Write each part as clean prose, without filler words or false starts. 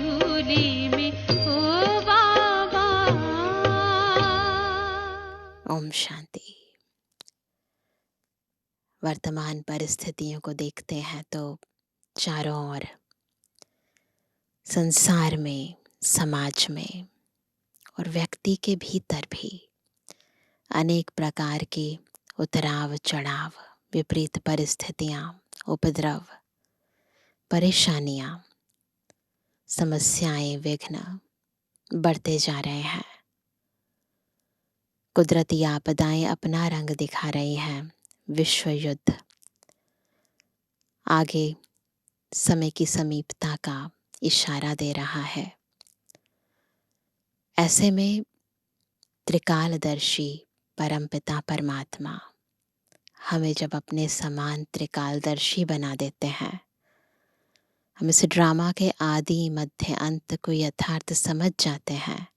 झूली में ओ बाबा। ओम शांति। वर्तमान परिस्थितियों को देखते हैं तो चारों ओर संसार में, समाज में और व्यक्ति के भीतर भी अनेक प्रकार के उतराव चढ़ाव, विपरीत परिस्थितियां, उपद्रव, परेशानियां, समस्याएं, विघ्न बढ़ते जा रहे हैं। कुदरती आपदाएं अपना रंग दिखा रही हैं। विश्व युद्ध आगे समय की समीपता का इशारा दे रहा है। ऐसे में त्रिकालदर्शी परमपिता परमात्मा हमें जब अपने समान त्रिकालदर्शी बना देते हैं, हम इस ड्रामा के आदि मध्य अंत को यथार्थ समझ जाते हैं,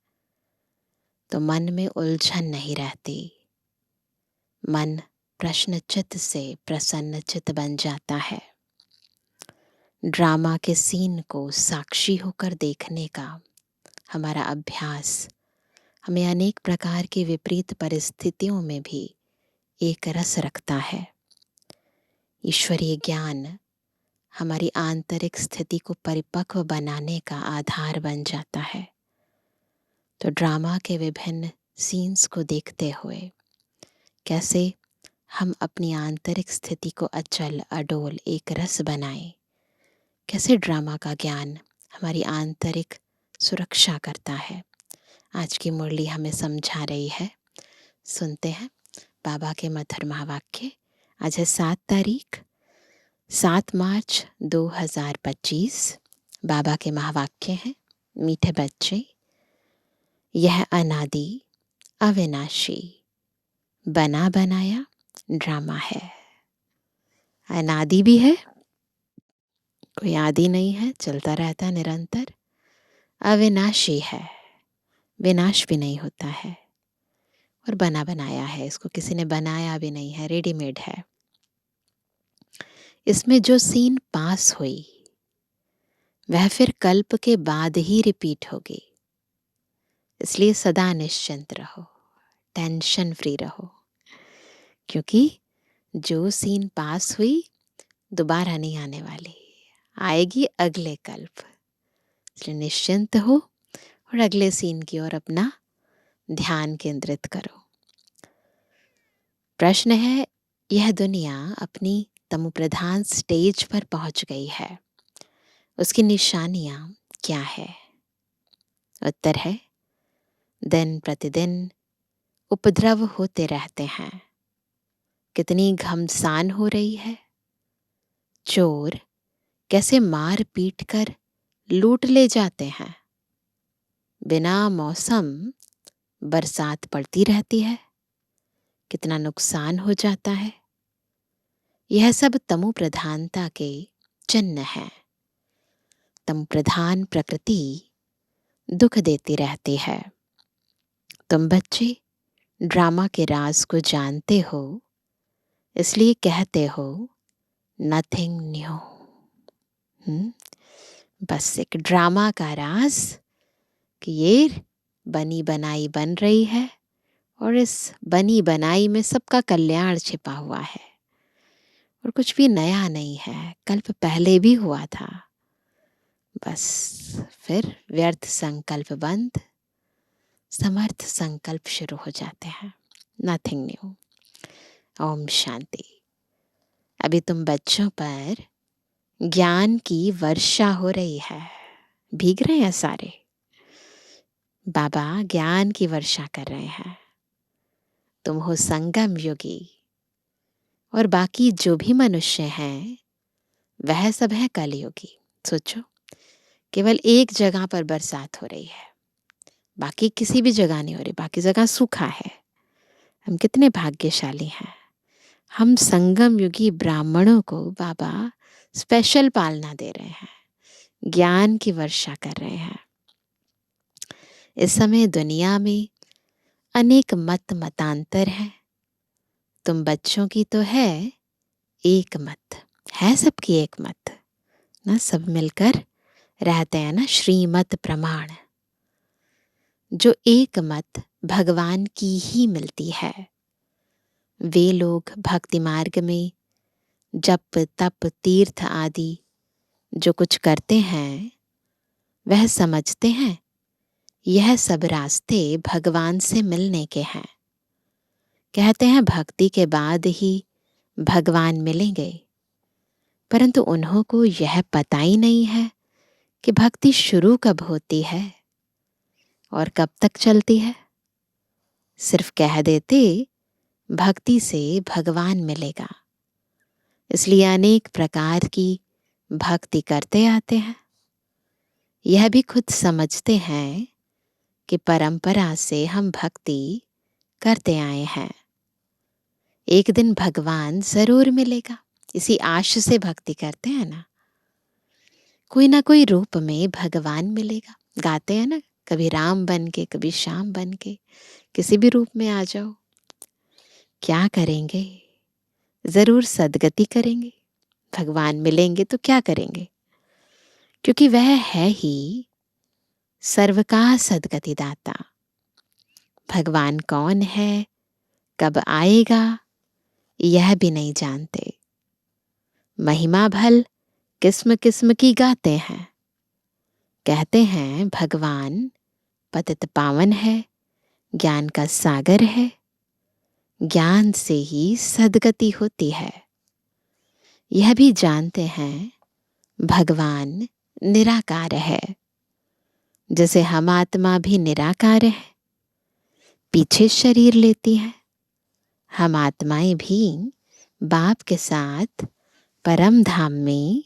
तो मन में उलझन नहीं रहती। मन प्रश्नचित्त से प्रसन्नचित्त बन जाता है। ड्रामा के सीन को साक्षी होकर देखने का हमारा अभ्यास हमें अनेक प्रकार की विपरीत परिस्थितियों में भी एक रस रखता है। ईश्वरीय ज्ञान हमारी आंतरिक स्थिति को परिपक्व बनाने का आधार बन जाता है। तो ड्रामा के विभिन्न सीन्स को देखते हुए कैसे हम अपनी आंतरिक स्थिति को अचल, अडोल, एक रस बनाएं, कैसे ड्रामा का ज्ञान हमारी आंतरिक सुरक्षा करता है, आज की मुरली हमें समझा रही है। सुनते हैं बाबा के मधुर महावाक्य। आज है 7 तारीख, 7 मार्च 2025। बाबा के महावाक्य हैं, मीठे बच्चे, यह अनादि अविनाशी बना बनाया ड्रामा है। अनादि भी है, कोई आदि नहीं है, चलता रहता निरंतर। अविनाशी है, विनाश भी नहीं होता है। और बना बनाया है, इसको किसी ने बनाया भी नहीं है, रेडीमेड है। इसमें जो सीन पास हुई वह फिर कल्प के बाद ही रिपीट होगी। इसलिए सदा निश्चिंत रहो, टेंशन फ्री रहो, क्योंकि जो सीन पास हुई दोबारा नहीं आने वाली, आएगी अगले कल्प। इसलिए निश्चिंत हो और अगले सीन की ओर अपना ध्यान केंद्रित करो। प्रश्न है, यह दुनिया अपनी तमो प्रधान स्टेज पर पहुंच गई है, उसकी निशानियां क्या है? उत्तर है, दिन प्रतिदिन उपद्रव होते रहते हैं। कितनी घमसान हो रही है। चोर कैसे मार पीट कर लूट ले जाते हैं। बिना मौसम बरसात पड़ती रहती है, कितना नुकसान हो जाता है। यह सब तमो प्रधानता के चिन्ह हैं। तमो प्रधान प्रकृति दुख देती रहती है। तुम बच्चे ड्रामा के राज को जानते हो, इसलिए कहते हो नथिंग न्यू। बस एक ड्रामा का राज कि ये बनी बनाई बन रही है और इस बनी बनाई में सबका कल्याण छिपा हुआ है और कुछ भी नया नहीं है, कल्प पहले भी हुआ था। बस फिर व्यर्थ संकल्प बंद, समर्थ संकल्प शुरू हो जाते हैं। Nothing new. ओम शांति। अभी तुम बच्चों पर ज्ञान की वर्षा हो रही है, भीग रहे हैं सारे। बाबा ज्ञान की वर्षा कर रहे हैं। तुम हो संगम योगी और बाकी जो भी मनुष्य हैं वह सब है कलयुगी। सोचो, केवल एक जगह पर बरसात हो रही है, बाकी किसी भी जगह नहीं हो रही, बाकी जगह सूखा है। हम कितने भाग्यशाली हैं। हम संगम युगी ब्राह्मणों को बाबा स्पेशल पालना दे रहे हैं, ज्ञान की वर्षा कर रहे हैं। इस समय दुनिया में अनेक मत मतांतर हैं। तुम बच्चों की तो है एक मत, है सबकी एक मत ना, सब मिलकर रहते हैं ना श्रीमत प्रमाण, जो एक मत भगवान की ही मिलती है। वे लोग भक्ति मार्ग में जप तप तीर्थ आदि जो कुछ करते हैं, वह समझते हैं यह सब रास्ते भगवान से मिलने के हैं। कहते हैं भक्ति के बाद ही भगवान मिलेंगे, परंतु उन्हों को यह पता ही नहीं है कि भक्ति शुरू कब होती है और कब तक चलती है। सिर्फ कह देते भक्ति से भगवान मिलेगा, इसलिए अनेक प्रकार की भक्ति करते आते हैं। यह भी खुद समझते हैं कि परंपरा से हम भक्ति करते आए हैं, एक दिन भगवान जरूर मिलेगा, इसी आश से भक्ति करते हैं कोई ना कोई रूप में भगवान मिलेगा। गाते हैं ना, कभी राम बन के कभी श्याम बन के, किसी भी रूप में आ जाओ। क्या करेंगे? जरूर सदगति करेंगे। भगवान मिलेंगे तो क्या करेंगे? क्योंकि वह है ही सर्व का सदगति दाता। भगवान कौन है, कब आएगा, यह भी नहीं जानते। महिमा भल किस्म किस्म की गाते हैं। कहते हैं भगवान पतित पावन है, ज्ञान का सागर है, ज्ञान से ही सदगति होती है। यह भी जानते हैं भगवान निराकार है, जैसे हम आत्मा भी निराकार है, पीछे शरीर लेती है। हम आत्माएं भी बाप के साथ परम धाम में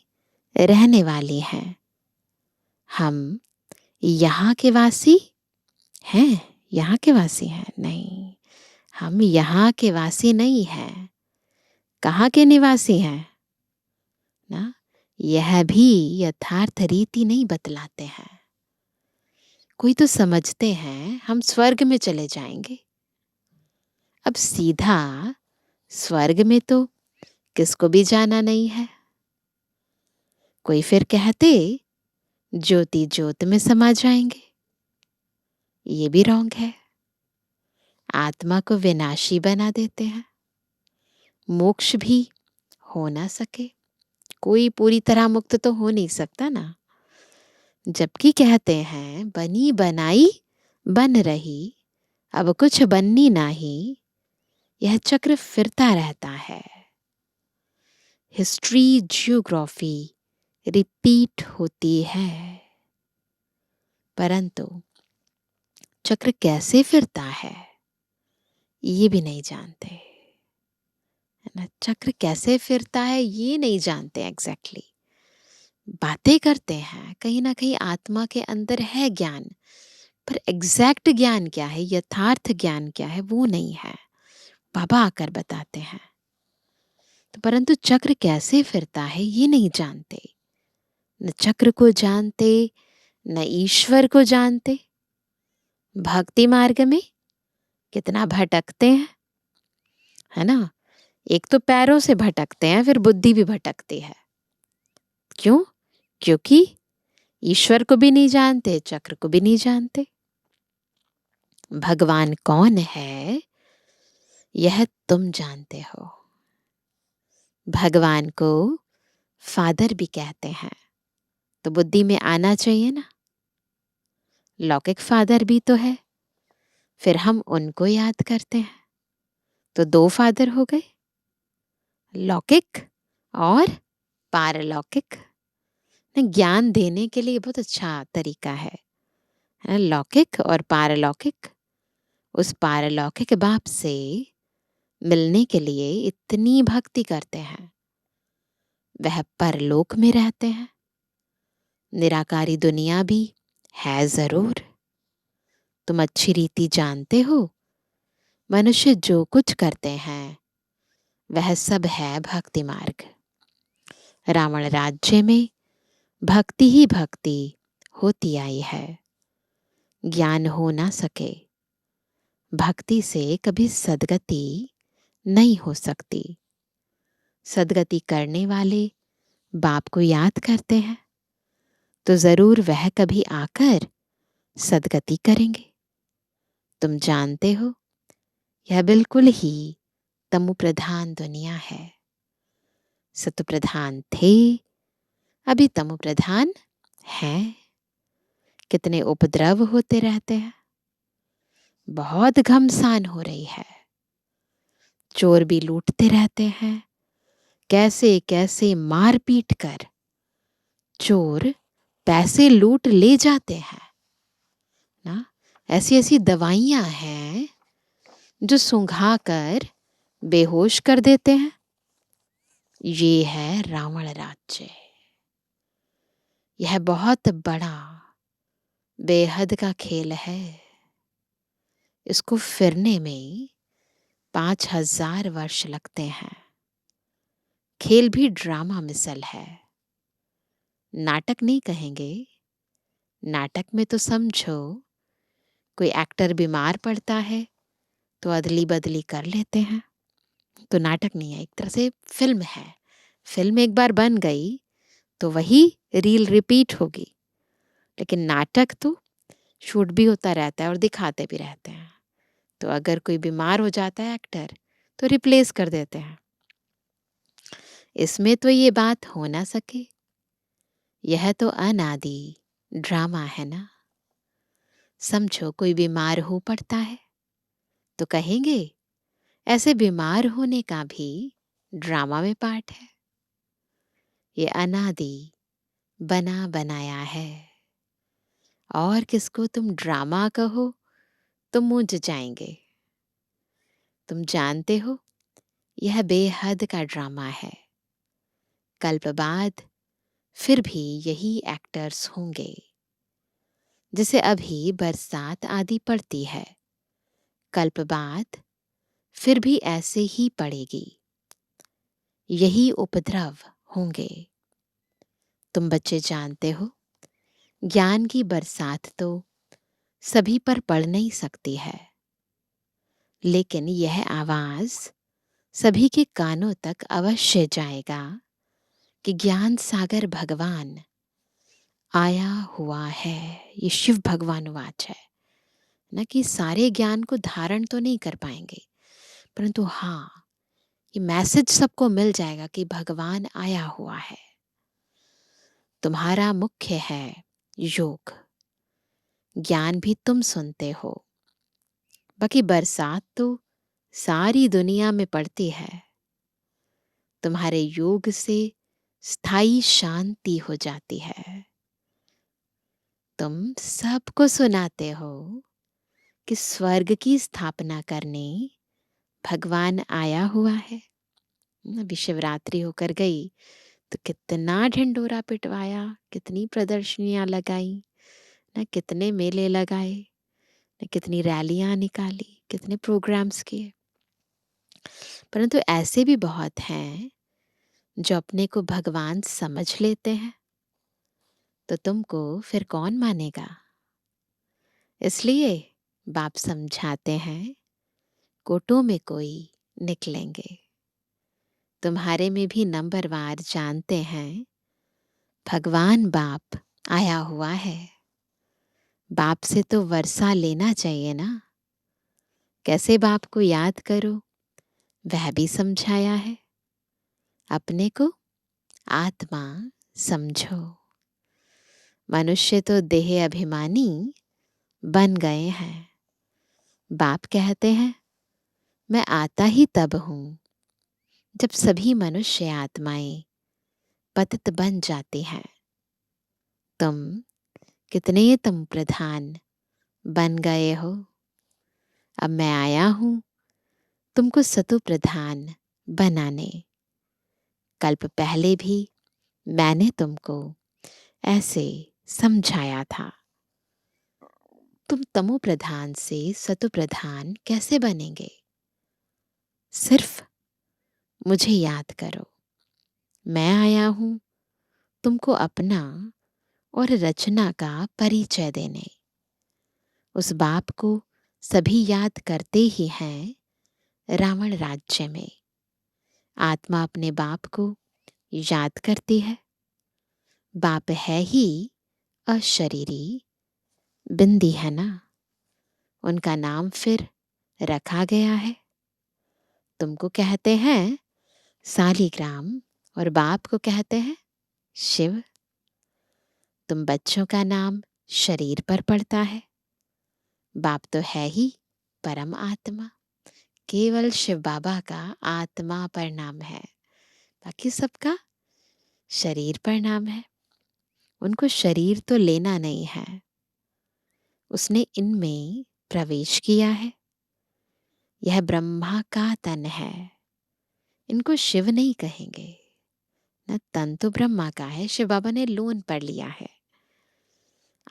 रहने वाली हैं। हम यहाँ के वासी हैं, यहाँ के वासी हैं? नहीं, हम यहाँ के वासी नहीं हैं। कहाँ के निवासी हैं ना? यह भी यथार्थ रीति नहीं बतलाते हैं। कोई तो समझते हैं हम स्वर्ग में चले जाएंगे। अब सीधा स्वर्ग में तो किसको भी जाना नहीं है। कोई फिर कहते ज्योति ज्योत में समा जाएंगे, ये भी रॉन्ग है। आत्मा को विनाशी बना देते हैं। मोक्ष भी हो ना सके, कोई पूरी तरह मुक्त तो हो नहीं सकता ना। जबकि कहते हैं बनी बनाई बन रही, अब कुछ बननी नहीं, यह चक्र फिरता रहता है। हिस्ट्री जियोग्राफी रिपीट होती है, परंतु चक्र कैसे फिरता है ये भी नहीं जानते, है ना। चक्र कैसे फिरता है ये नहीं जानते एग्जैक्टली। बातें करते हैं, कहीं ना कहीं आत्मा के अंदर है ज्ञान, पर एग्जैक्ट ज्ञान क्या है, यथार्थ ज्ञान क्या है, वो नहीं है। बाबा आकर बताते हैं। तो परंतु चक्र कैसे फिरता है ये नहीं जानते। न चक्र को जानते, न ईश्वर को जानते। भक्ति मार्ग में कितना भटकते हैं, है ना। एक तो पैरों से भटकते हैं, फिर बुद्धि भी भटकती है। क्यों? क्योंकि ईश्वर को भी नहीं जानते, चक्र को भी नहीं जानते। भगवान कौन है यह तुम जानते हो। भगवान को फादर भी कहते हैं, तो बुद्धि में आना चाहिए ना। लौकिक फादर भी तो है, फिर हम उनको याद करते हैं, तो दो फादर हो गए, लौकिक और पारलौकिक। ज्ञान देने के लिए बहुत अच्छा तरीका है ना, लौकिक और पारलौकिक। उस पारलौकिक बाप से मिलने के लिए इतनी भक्ति करते हैं। वह परलोक में रहते हैं, निराकारी दुनिया भी है जरूर। तुम अच्छी रीति जानते हो, मनुष्य जो कुछ करते हैं वह सब है भक्ति मार्ग। रावण राज्य में भक्ति ही भक्ति होती आई है। ज्ञान हो ना सके, भक्ति से कभी सदगति नहीं हो सकती। सदगति करने वाले बाप को याद करते हैं तो जरूर वह कभी आकर सदगति करेंगे। तुम जानते हो, यह बिल्कुल ही तमु प्रधान दुनिया है। सतु प्रधान थे, अभी तमु प्रधान हैं। कितने उपद्रव होते रहते हैं, बहुत घमसान हो रही है। चोर भी लूटते रहते हैं, कैसे कैसे मार पीट कर चोर पैसे लूट ले जाते हैं ना। ऐसी ऐसी दवाइयां हैं जो सूंघा कर बेहोश कर देते हैं। ये है रावण राज्य। यह बहुत बड़ा बेहद का खेल है। इसको फिरने में 5000 वर्ष लगते हैं। खेल भी ड्रामा मिसल है, नाटक नहीं कहेंगे। नाटक में तो समझो कोई एक्टर बीमार पड़ता है तो अदली बदली कर लेते हैं, तो नाटक नहीं है, एक तरह से फिल्म है। फिल्म एक बार बन गई तो वही रील रिपीट होगी। लेकिन नाटक तो शूट भी होता रहता है और दिखाते भी रहते हैं। तो अगर कोई बीमार हो जाता है एक्टर तो रिप्लेस कर देते हैं। इसमें तो ये बात हो ना सके। यह तो अनादि ड्रामा है ना। समझो कोई बीमार हो पड़ता है तो कहेंगे ऐसे बीमार होने का भी ड्रामा में पार्ट है। ये अनादि बना बनाया है। और किसको तुम ड्रामा कहो तो मूंझ जाएंगे। तुम जानते हो, यह बेहद का ड्रामा है। कल्प बाद फिर भी यही एक्टर्स होंगे। जैसे अभी बरसात आदि पड़ती है, कल्प बाद फिर भी ऐसे ही पड़ेगी। यही उपद्रव होंगे। तुम बच्चे जानते हो, ज्ञान की बरसात तो सभी पर पड़ नहीं सकती है, लेकिन यह आवाज सभी के कानों तक अवश्य जाएगा कि ज्ञान सागर भगवान आया हुआ है। ये शिव भगवान वाच है न, कि सारे ज्ञान को धारण तो नहीं कर पाएंगे, परंतु हाँ, ये मैसेज सबको मिल जाएगा कि भगवान आया हुआ है। तुम्हारा मुख्य है योग। ज्ञान भी तुम सुनते हो, बाकी बरसात तो सारी दुनिया में पड़ती है। तुम्हारे योग से स्थायी शांति हो जाती है। तुम सबको सुनाते हो कि स्वर्ग की स्थापना करने भगवान आया हुआ है। अभी शिवरात्रि होकर गई तो कितना ढिंडोरा पिटवाया, कितनी प्रदर्शनियां लगाई ना, कितने मेले लगाए ना, कितनी रैलियां निकाली, कितने प्रोग्राम्स किए। परंतु ऐसे भी बहुत हैं जो अपने को भगवान समझ लेते हैं, तो तुमको फिर कौन मानेगा। इसलिए बाप समझाते हैं, कोटों में कोई निकलेंगे। तुम्हारे में भी नंबरवार जानते हैं भगवान बाप आया हुआ है। बाप से तो वर्षा लेना चाहिए ना। कैसे बाप को याद करो वह भी समझाया है। अपने को आत्मा समझो। मनुष्य तो देह अभिमानी बन गए हैं। बाप कहते हैं, मैं आता ही तब हूं जब सभी मनुष्य आत्माएं पतित बन जाती हैं। तुम कितने तुम प्रधान बन गए हो। अब मैं आया हूं तुमको सतु प्रधान बनाने। कल्प पहले भी मैंने तुमको ऐसे समझाया था। तुम तमो प्रधान से सतु प्रधान कैसे बनेंगे। सिर्फ मुझे याद करो। मैं आया हूं तुमको अपना और रचना का परिचय देने। उस बाप को सभी याद करते ही हैं। रावण राज्य में आत्मा अपने बाप को याद करती है। बाप है ही अशरीरी बिंदी है ना, उनका नाम फिर रखा गया है। तुमको कहते हैं सालीग्राम और बाप को कहते हैं शिव। तुम बच्चों का नाम शरीर पर पड़ता है, बाप तो है ही परम आत्मा। केवल शिव बाबा का आत्मा पर नाम है, बाकी सबका शरीर पर नाम है। उनको शरीर तो लेना नहीं है, उसने इनमें प्रवेश किया है। यह ब्रह्मा का तन है, इनको शिव नहीं कहेंगे ना, तन तो ब्रह्मा का है, शिव बाबा ने लोन पर लिया है।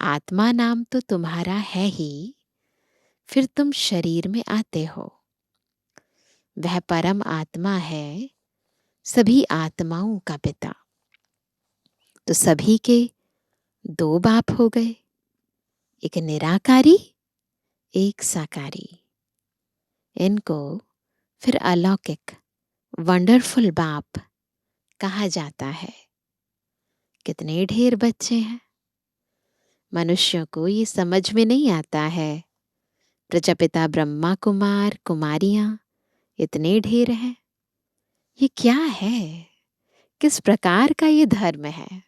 आत्मा नाम तो तुम्हारा है ही, फिर तुम शरीर में आते हो। वह परम आत्मा है, सभी आत्माओं का पिता। तो सभी के दो बाप हो गए, एक निराकारी, एक साकारी। इनको फिर अलौकिक वंडरफुल बाप कहा जाता है। कितने ढेर बच्चे हैं, मनुष्यों को ये समझ में नहीं आता है। प्रजापिता ब्रह्मा कुमार कुमारियां इतने ढेर हैं, ये क्या है, किस प्रकार का ये धर्म है,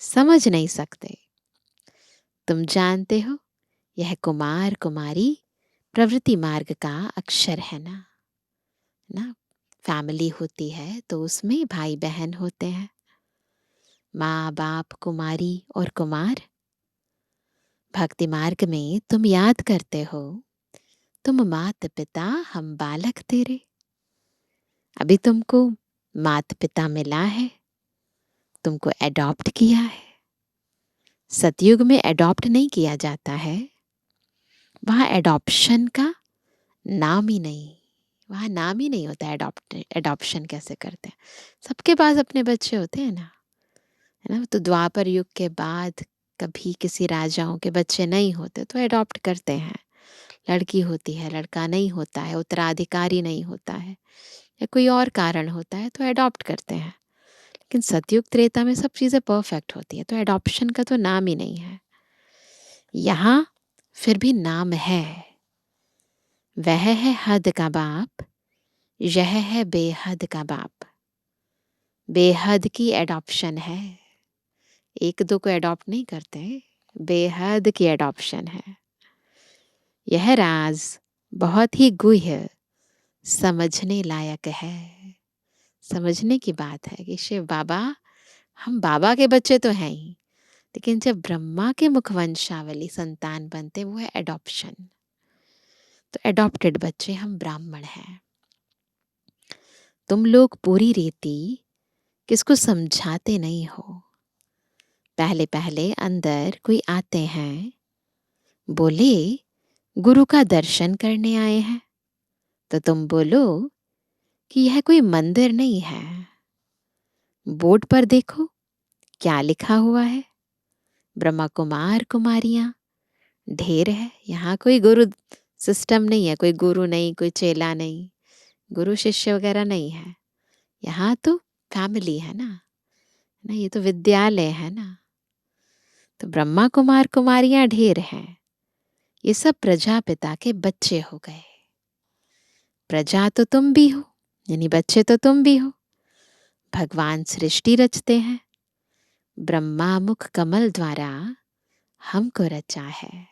समझ नहीं सकते। तुम जानते हो यह कुमार कुमारी प्रवृत्ति मार्ग का अक्षर है ना। ना फैमिली होती है तो उसमें भाई बहन होते हैं, माँ बाप कुमारी और कुमार। भक्ति मार्ग में तुम याद करते हो, तुम मात पिता हम बालक तेरे। अभी तुमको मात पिता मिला है, तुमको एडॉप्ट किया है। सतयुग में एडॉप्ट नहीं किया जाता है, वहाँ एडॉप्शन का नाम ही नहीं, वहाँ नाम ही नहीं होता। एडॉप्शन कैसे करते हैं, सबके पास अपने बच्चे होते हैं ना, है ना। तो द्वापर युग के बाद कभी किसी राजाओं के बच्चे नहीं होते तो एडॉप्ट करते हैं। लड़की होती है, लड़का नहीं होता है, उत्तराधिकारी नहीं होता है, या कोई और कारण होता है तो एडॉप्ट करते हैं। लेकिन सतयुग त्रेता में सब चीज़ें परफेक्ट होती है, तो एडॉप्शन का तो नाम ही नहीं है। यहाँ फिर भी नाम है। वह है हद का बाप, यह है बेहद का बाप। बेहद की एडॉप्शन है, एक दो को एडॉप्ट नहीं करते, बेहद की एडॉप्शन है। यह राज बहुत ही गुह्य समझने लायक है। समझने की बात है कि शिव बाबा, हम बाबा के बच्चे तो हैं ही, लेकिन जब ब्रह्मा के मुखवंशावली संतान बनते वो है एडॉप्शन। तो एडॉप्टेड बच्चे हम ब्राह्मण हैं। तुम लोग पूरी रीति किसको समझाते नहीं हो। पहले पहले अंदर कोई आते हैं, बोले गुरु का दर्शन करने आए हैं, तो तुम बोलो कि यह कोई मंदिर नहीं है। बोर्ड पर देखो क्या लिखा हुआ है, ब्रह्मा कुमार कुमारियां ढेर है। यहाँ कोई गुरु सिस्टम नहीं है, कोई गुरु नहीं, कोई चेला नहीं, गुरु शिष्य वगैरह नहीं है। यहाँ तो फैमिली है ना, ये तो विद्यालय है ना। तो ब्रह्मा कुमार कुमारियां ढेर हैं, ये सब प्रजापिता के बच्चे हो गए। प्रजा तो तुम भी हो, यानी बच्चे तो तुम भी हो। भगवान सृष्टि रचते हैं, ब्रह्मा मुख कमल द्वारा हमको रचा है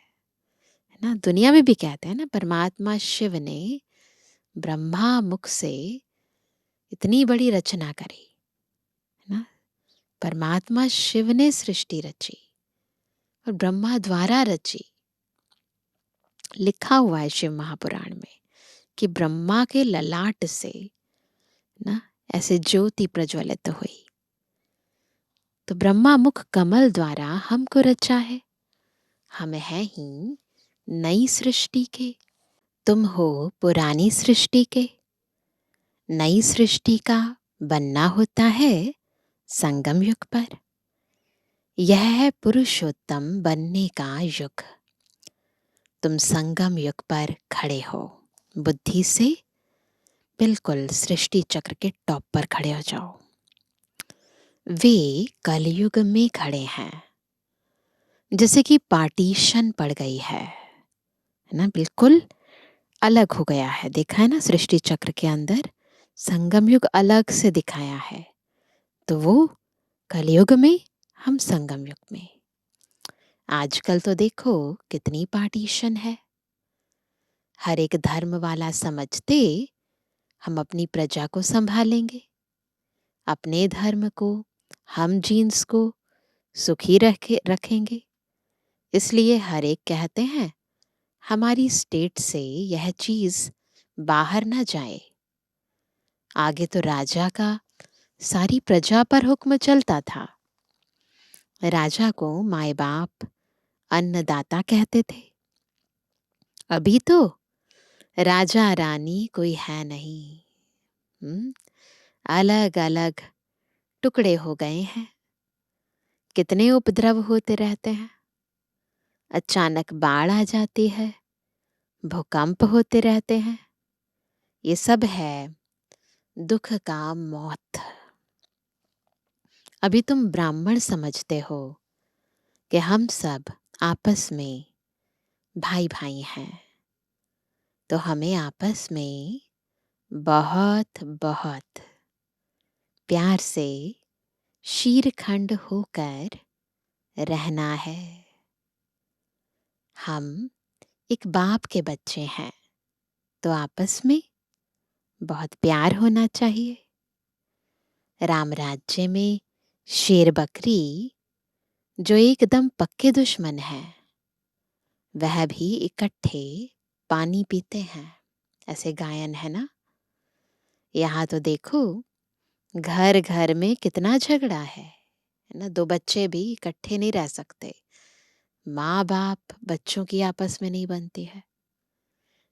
ना। दुनिया में भी कहते हैं ना, परमात्मा शिव ने ब्रह्मा मुख से इतनी बड़ी रचना करी है ना। परमात्मा शिव ने सृष्टि रची और ब्रह्मा द्वारा रची। लिखा हुआ है शिव महापुराण में कि ब्रह्मा के ललाट से ना ऐसे ज्योति प्रज्वलित हुई। तो ब्रह्मा मुख कमल द्वारा हमको रचा है। हम हैं ही नई सृष्टि के, तुम हो पुरानी सृष्टि के। नई सृष्टि का बनना होता है संगम युग पर। यह है पुरुषोत्तम बनने का युग। तुम संगम युग पर खड़े हो, बुद्धि से बिल्कुल सृष्टि चक्र के टॉप पर खड़े हो जाओ। वे कलयुग में खड़े हैं, जैसे कि पार्टीशन पड़ गई है ना, बिल्कुल अलग हो गया है। देखा है ना, सृष्टि चक्र के अंदर संगम युग अलग से दिखाया है, तो वो कलयुग में, हम संगम युग में। आजकल तो देखो कितनी पार्टीशन है। हर एक धर्म वाला समझते हम अपनी प्रजा को संभालेंगे, अपने धर्म को, हम जीन्स को सुखी रखेंगे। इसलिए हर एक कहते हैं हमारी स्टेट से यह चीज बाहर ना जाए। आगे तो राजा का सारी प्रजा पर हुक्म चलता था। राजा को माए बाप अन्नदाता कहते थे। अभी तो राजा रानी कोई है नहीं। अलग अलग टुकड़े हो गए हैं। कितने उपद्रव होते रहते हैं। अचानक बाढ़ आ जाती है, भूकंप होते रहते हैं। ये सब है दुख का मौत। अभी तुम ब्राह्मण समझते हो कि हम सब आपस में भाई भाई हैं, तो हमें आपस में बहुत बहुत प्यार से शीरखंड होकर रहना है। हम एक बाप के बच्चे हैं, तो आपस में बहुत प्यार होना चाहिए। राम राज्य में शेर बकरी जो एकदम पक्के दुश्मन है, वह भी इकट्ठे पानी पीते हैं, ऐसे गायन है ना। यहाँ तो देखो घर घर में कितना झगड़ा है ना। दो बच्चे भी इकट्ठे नहीं रह सकते। माँ बाप बच्चों की आपस में नहीं बनती है।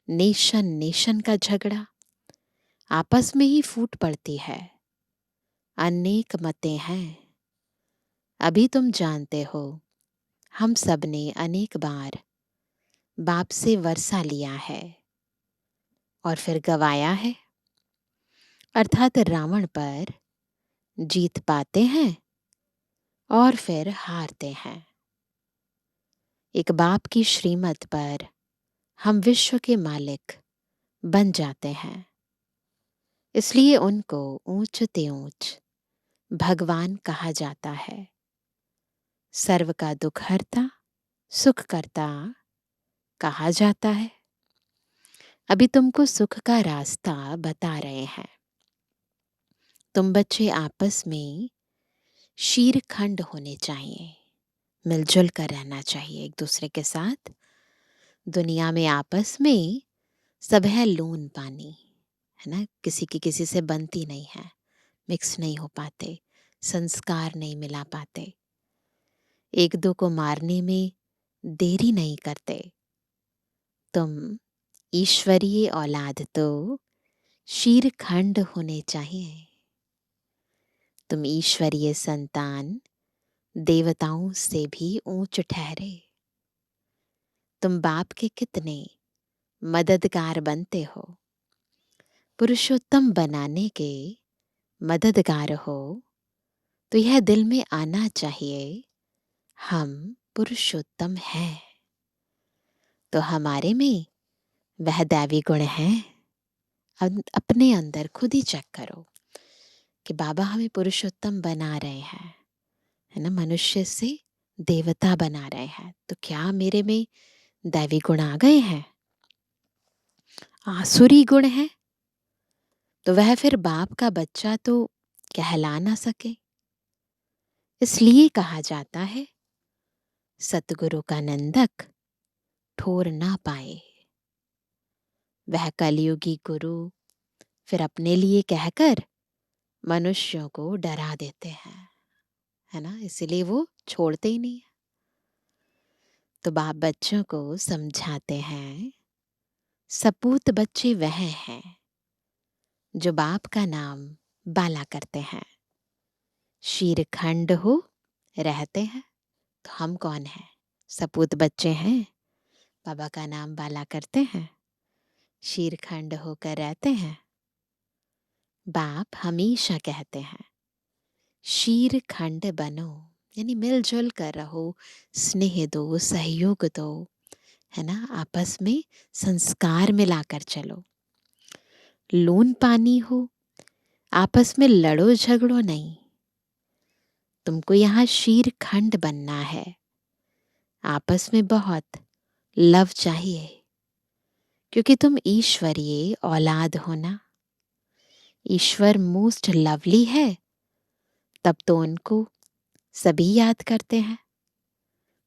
नेशन नेशन का झगड़ा आपस में ही फूट पड़ती है। अनेक मतें हैं। अभी तुम जानते हो हम सब ने अनेक बार बाप से वर्षा लिया है और फिर गवाया है, अर्थात रावण पर जीत पाते हैं और फिर हारते हैं। एक बाप की श्रीमत पर हम विश्व के मालिक बन जाते हैं। इसलिए उनको ऊंच ते ऊंच भगवान कहा जाता है। सर्व का दुख हरता सुख करता कहा जाता है। अभी तुमको सुख का रास्ता बता रहे हैं। तुम बच्चे आपस में शीरखंड होने चाहिए, मिलजुल कर रहना चाहिए एक दूसरे के साथ। दुनिया में आपस में सब है लून पानी, है ना। किसी की किसी से बनती नहीं है, मिक्स नहीं हो पाते, संस्कार नहीं मिला पाते, एक दो को मारने में देरी नहीं करते। तुम ईश्वरीय औलाद तो शीरखंड होने चाहिए। तुम ईश्वरीय संतान देवताओं से भी ऊंच ठहरे। तुम बाप के कितने मददगार बनते हो, पुरुषोत्तम बनाने के मददगार हो। तो यह दिल में आना चाहिए हम पुरुषोत्तम हैं। तो हमारे में वह दैवी गुण है। अपने अंदर खुद ही चेक करो कि बाबा हमें पुरुषोत्तम बना रहे हैं, है ना। मनुष्य से देवता बना रहे हैं, तो क्या मेरे में दैवी गुण आ गए हैं? आसुरी गुण है तो वह फिर बाप का बच्चा तो कहला ना सके। इसलिए कहा जाता है सतगुरु का नंदक ठोर ना पाए। वह कलयुगी गुरु फिर अपने लिए कहकर मनुष्यों को डरा देते हैं, है ना। इसलिए वो छोड़ते ही नहीं है। तो बाप बच्चों को समझाते हैं सपूत बच्चे वह हैं जो बाप का नाम बाला करते हैं, शीरखंड हो रहते हैं। तो हम कौन हैं? सपूत बच्चे हैं, बाबा का नाम बाला करते हैं, शीरखंड होकर रहते हैं। बाप हमेशा कहते हैं शीरखंड बनो, यानी मिलजुल कर रहो, स्नेह दो, सहयोग दो, है ना, आपस में संस्कार मिलाकर चलो। लून पानी हो, आपस में लड़ो झगड़ो नहीं। तुमको यहाँ शीर खंड बनना है। आपस में बहुत लव चाहिए, क्योंकि तुम ईश्वरीय औलाद हो ना। ईश्वर मोस्ट लवली है, तब तो उनको सभी याद करते हैं।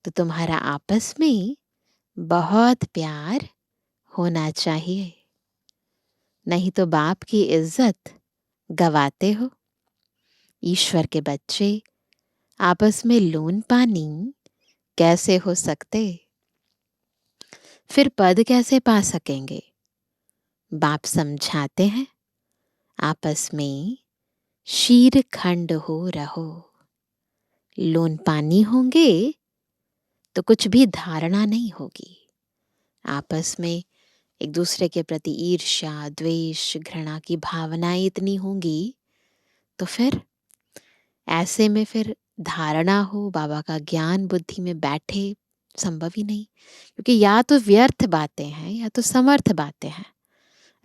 तो तुम्हारा आपस में बहुत प्यार होना चाहिए, नहीं तो बाप की इज्जत गवाते हो। ईश्वर के बच्चे आपस में लून पानी कैसे हो सकते? फिर पद कैसे पा सकेंगे? बाप समझाते हैं, आपस में शीर खंड हो रहो। लून पानी होंगे तो कुछ भी धारणा नहीं होगी। आपस में एक दूसरे के प्रति ईर्ष्या, द्वेष, घृणा की भावनाएं इतनी होंगी, तो फिर ऐसे में फिर धारणा हो, बाबा का ज्ञान बुद्धि में बैठे, संभव ही नहीं। क्योंकि या तो व्यर्थ बातें हैं या तो समर्थ बातें हैं।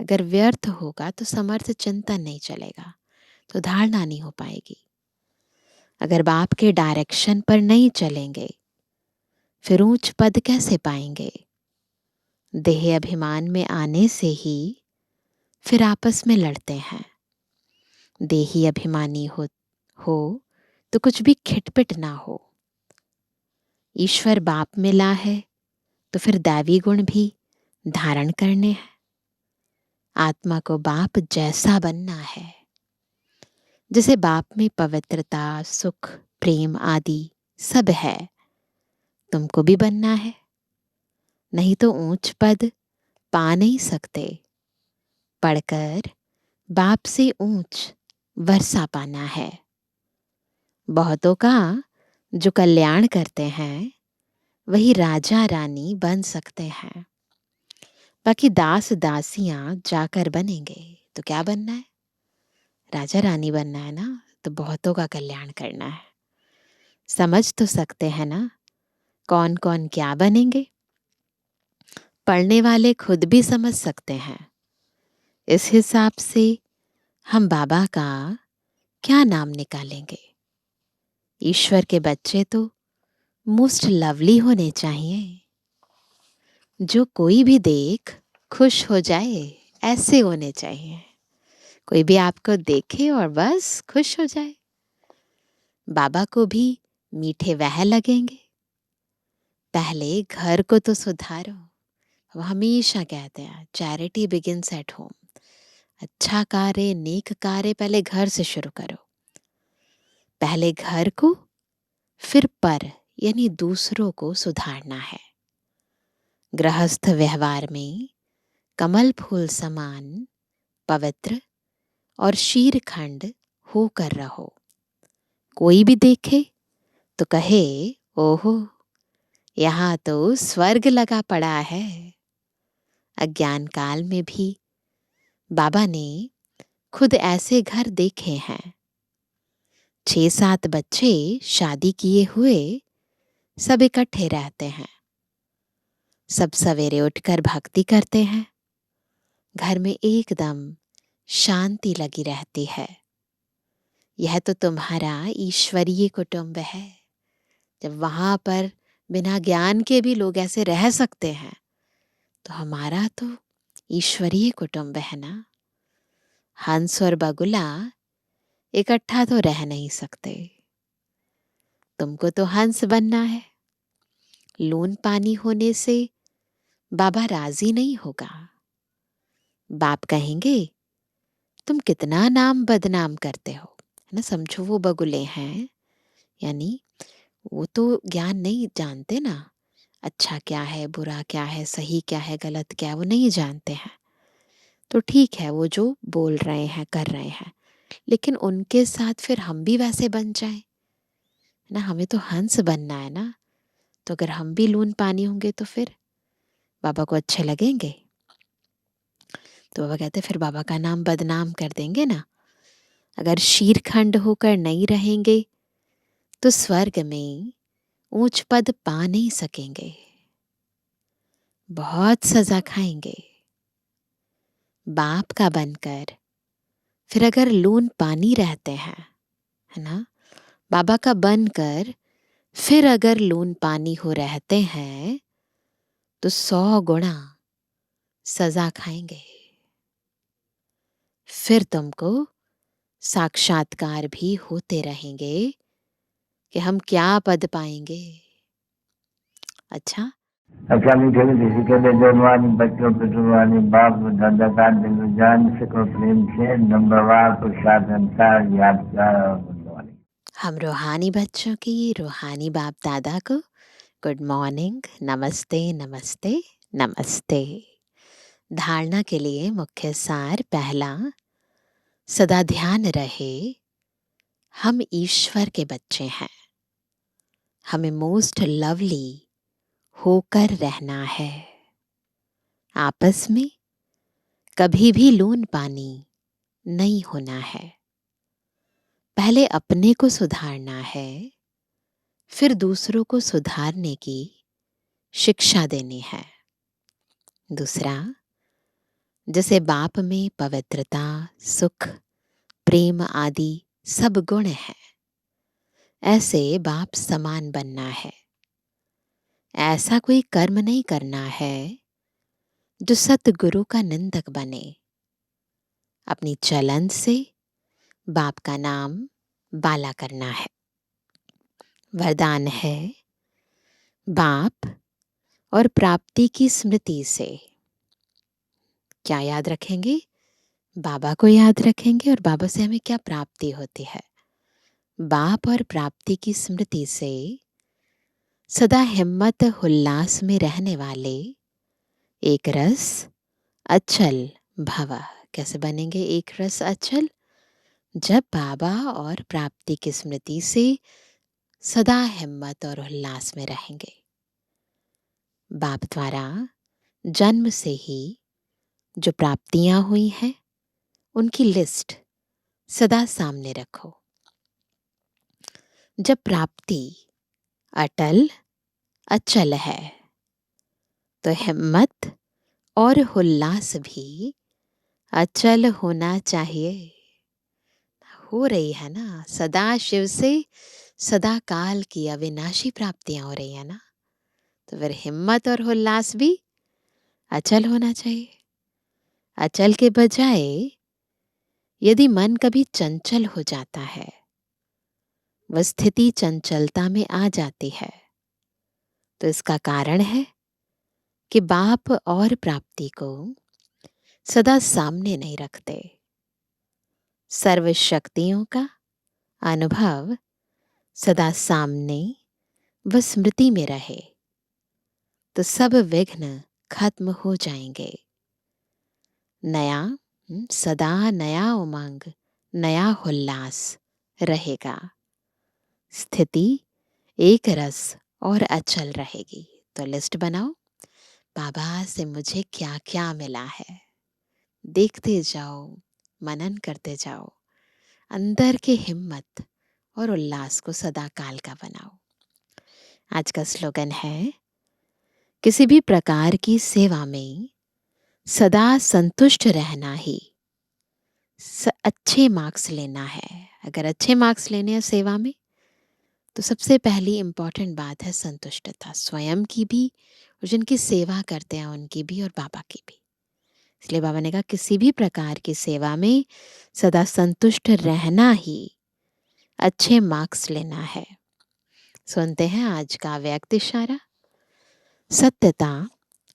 अगर व्यर्थ होगा तो समर्थ चिंतन नहीं चलेगा, तो धारणा नहीं हो पाएगी। अगर बाप के डायरेक्शन पर नहीं चलेंगे, फिर ऊंच पद कैसे पाएंगे? देह अभिमान में आने से ही फिर आपस में लड़ते हैं। देही अभिमानी हो तो कुछ भी खिटपिट ना हो। ईश्वर बाप मिला है तो फिर दैवी गुण भी धारण करने हैं। आत्मा को बाप जैसा बनना है। जैसे बाप में पवित्रता, सुख, प्रेम आदि सब है, तुमको भी बनना है। नहीं तो ऊंच पद पा नहीं सकते। पढ़कर बाप से ऊंच वर्षा पाना है। बहुतों का जो कल्याण करते हैं वही राजा रानी बन सकते हैं। बाकी दास दासियां जाकर बनेंगे तो क्या बनना है? राजा रानी बनना है ना, तो बहुतों का कल्याण करना है। समझ तो सकते हैं ना कौन कौन क्या बनेंगे? पढ़ने वाले खुद भी समझ सकते हैं। इस हिसाब से हम बाबा का क्या नाम निकालेंगे? ईश्वर के बच्चे तो मोस्ट लवली होने चाहिए। जो कोई भी देख खुश हो जाए, ऐसे होने चाहिए। कोई भी आपको देखे और बस खुश हो जाए। बाबा को भी मीठे वह लगेंगे। पहले घर को तो सुधारो। वो हमेशा कहते हैं चैरिटी बिगिंस एट होम। अच्छा कार्य, नेक कार्य पहले घर से शुरू करो। पहले घर को, फिर पर यानी दूसरों को सुधारना है। गृहस्थ व्यवहार में कमल फूल समान पवित्र और शीरखंड होकर रहो। कोई भी देखे तो कहे, ओहो, यहाँ तो स्वर्ग लगा पड़ा है। अज्ञान काल में भी बाबा ने खुद ऐसे घर देखे हैं। 6-7 बच्चे शादी किए हुए सब इकट्ठे रहते हैं। सब सवेरे उठकर भक्ति करते हैं। घर में एकदम शांति लगी रहती है। यह तो तुम्हारा ईश्वरीय कुटुंब है। जब वहां पर बिना ज्ञान के भी लोग ऐसे रह सकते हैं, तो हमारा तो ईश्वरीय कुटुंब है ना। हंस और बगुला इकट्ठा तो रह नहीं सकते। तुमको तो हंस बनना है। लून पानी होने से बाबा राजी नहीं होगा। बाप कहेंगे, तुम कितना नाम बदनाम करते हो, है ना। समझो वो बगुले हैं, यानी वो तो ज्ञान नहीं जानते ना। अच्छा क्या है, बुरा क्या है, सही क्या है, गलत क्या है, वो नहीं जानते हैं। तो ठीक है, वो जो बोल रहे हैं, कर रहे हैं, लेकिन उनके साथ फिर हम भी वैसे बन जाएं, है ना। हमें तो हंस बनना है ना। तो अगर हम भी लून पानी होंगे तो फिर बाबा को अच्छे लगेंगे। तो बाबा कहते फिर बाबा का नाम बदनाम कर देंगे ना। अगर शीरखंड होकर नहीं रहेंगे तो स्वर्ग में ऊंच पद पा नहीं सकेंगे, बहुत सजा खाएंगे। बाप का बनकर फिर अगर लून पानी रहते हैं, है ना, बाबा का बनकर फिर अगर लून पानी हो रहते हैं तो 100 गुणा सजा खाएंगे। फिर तुमको साक्षात्कार भी होते रहेंगे कि हम क्या पद पाएंगे। अच्छा, अच्छा मीठे मीठे के लिए जवानी बच्चों पे जुबानी बाप दादा का दिल जान सको प्रेम से नंबरवार प्रसाद अनुसार याद कर हम रूहानी बच्चों की रूहानी बाप दादा को गुड मॉर्निंग, नमस्ते नमस्ते नमस्ते। धारणा के लिए मुख्य सार पहला, सदा ध्यान रहे हम ईश्वर के बच्चे हैं, हमें मोस्ट लवली होकर रहना है। आपस में कभी भी लून पानी नहीं होना है। पहले अपने को सुधारना है, फिर दूसरों को सुधारने की शिक्षा देनी है। दूसरा, जैसे बाप में पवित्रता, सुख, प्रेम आदि सब गुण हैं, ऐसे बाप समान बनना है। ऐसा कोई कर्म नहीं करना है जो सतगुरु का निंदक बने। अपनी चलन से बाप का नाम बाला करना है। वरदान है, बाप और प्राप्ति की स्मृति से क्या याद रखेंगे? बाबा को याद रखेंगे और बाबा से हमें क्या प्राप्ति होती है। बाप और प्राप्ति की स्मृति से सदा हिम्मत उल्लास में रहने वाले एक रस अचल भव। कैसे बनेंगे एक रस अचल? जब बाबा और प्राप्ति की स्मृति से सदा हिम्मत और उल्लास में रहेंगे। बाप द्वारा जन्म से ही जो प्राप्तियां हुई हैं उनकी लिस्ट सदा सामने रखो। जब प्राप्ति अटल अचल है तो हिम्मत और उल्लास भी अचल होना चाहिए। हो रही है ना, सदा शिव से सदा काल की अविनाशी प्राप्तियां हो रही है ना, तो फिर हिम्मत और उल्लास भी अचल होना चाहिए। अचल के बजाय यदि मन कभी चंचल हो जाता है, वह स्थिति चंचलता में आ जाती है, तो इसका कारण है कि बाप और प्राप्ति को सदा सामने नहीं रखते। सर्व शक्तियों का अनुभव सदा सामने व स्मृति में रहे तो सब विघ्न खत्म हो जाएंगे। नया, सदा नया उमंग, नया उल्लास रहेगा। स्थिति एक रस और अचल रहेगी। तो लिस्ट बनाओ, बाबा से मुझे क्या क्या मिला है। देखते जाओ, मनन करते जाओ, अंदर की हिम्मत और उल्लास को सदा काल का बनाओ। आज का स्लोगन है, किसी भी प्रकार की सेवा में सदा संतुष्ट रहना ही अच्छे मार्क्स लेना है। अगर अच्छे मार्क्स लेने हैं सेवा में तो सबसे पहली इंपॉर्टेंट बात है संतुष्टता, स्वयं की भी और जिनकी सेवा करते हैं उनकी भी और बाबा की भी। इसलिए बाबा ने कहा किसी भी प्रकार की सेवा में सदा संतुष्ट रहना ही अच्छे मार्क्स लेना है। सुनते हैं आज का व्यक्त इशारा। सत्यता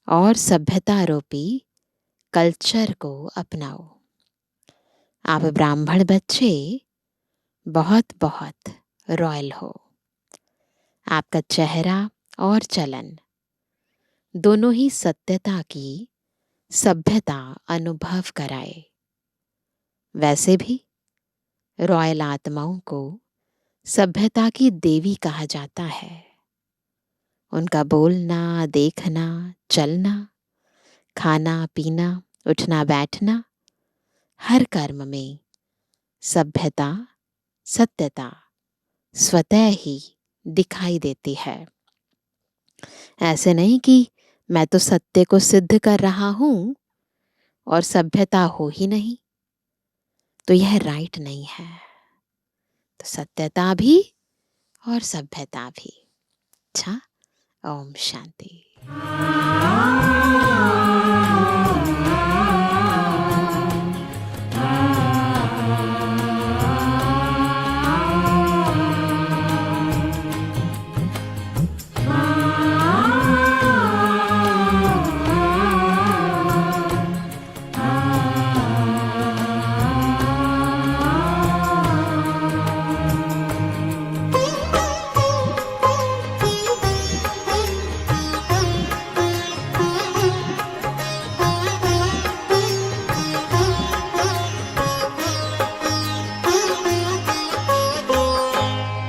और सभ्यता रूपी कल्चर को अपनाओ। आप ब्राह्मण बच्चे बहुत बहुत रॉयल हो। आपका चेहरा और चलन दोनों ही सत्यता की सभ्यता अनुभव कराए। वैसे भी रॉयल आत्माओं को सभ्यता की देवी कहा जाता है। उनका बोलना, देखना, चलना, खाना पीना, उठना बैठना, हर कर्म में सभ्यता, सत्यता, स्वतः ही दिखाई देती है। ऐसे नहीं कि मैं तो सत्य को सिद्ध कर रहा हूं और सभ्यता हो ही नहीं, तो यह राइट नहीं है। तो सत्यता भी और सभ्यता भी। अच्छा, ओम शांति।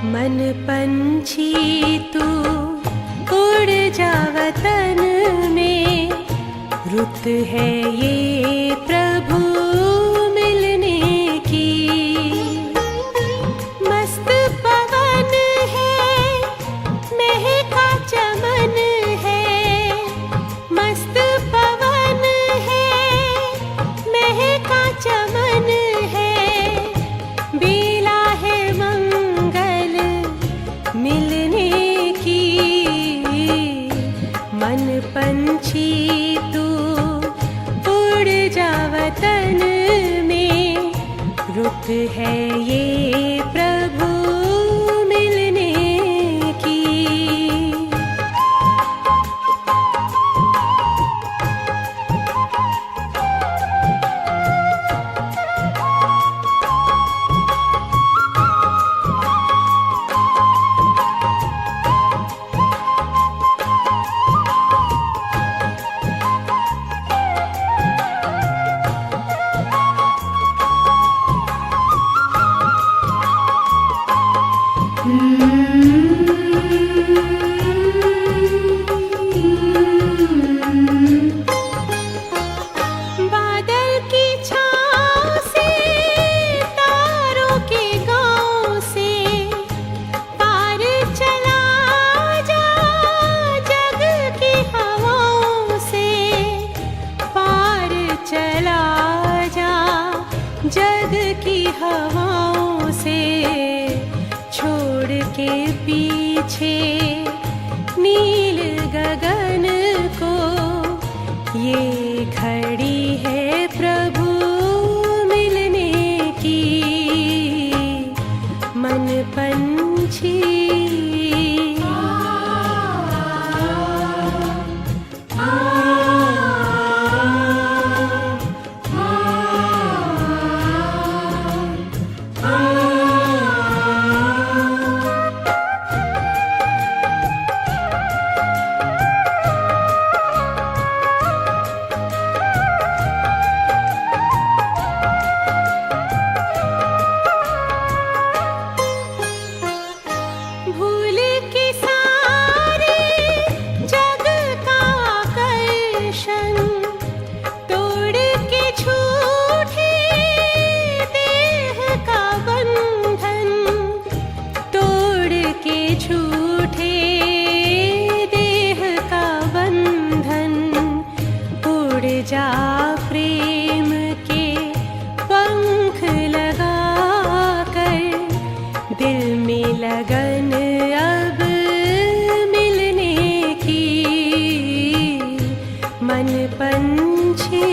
मन पंछी तू उड़ जा वतन में, रुत है ये प्रभु मिलने की। मस्त पवन है, महका चमन है, मस्त पवन है, महका चमन है, बेला है मंगल मिलने की। मन पंछी तू उड़ जा वतन में, रुत है ये प्रभु मिलने की। बादल की छाँव से, तारों के गाँव से, पार चला जा जग की हवाओं से, पार चला जा जग की हवाओं से। छोड़ के पीछे नील गगन को, ये घड़ी है प्रभु मिलने की। मन पंछी भूल के सारे जग का आकर्षण, तोड़ के झूठे देह का बंधन, तोड़ के झूठे देह का बंधन। उड़ जा प्रेम के पंख लगा कर, दिल में लगन अब मिलने की। मन पंछी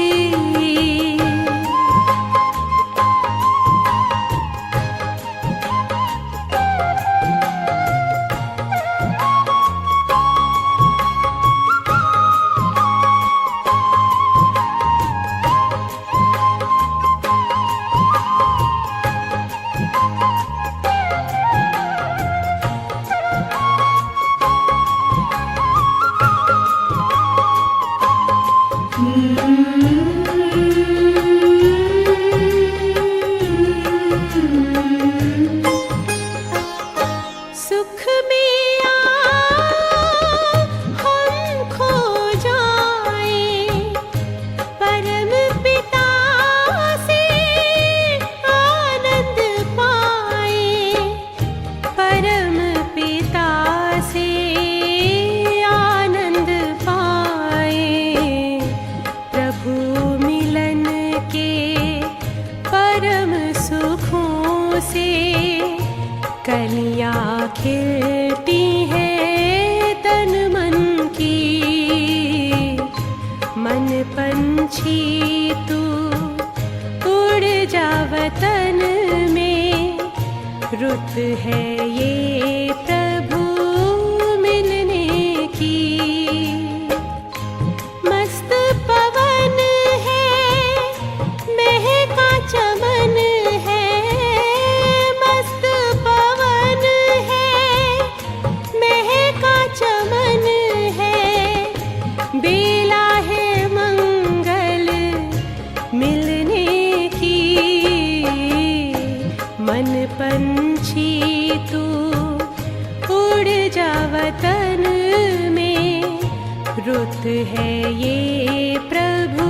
सुख में हम खो जाए, परम पिता से आनंद पाए, परम मन पंछी तू उड़ जा वतन में, रुत है ये प्रभु मिलने की। मस्त पवन है महका चमन है, मस्त पवन है महका चमन है, बेला है मंगल मिलने की। मन पंछी तू उड़ जा वतन में, रुत है ये प्रभु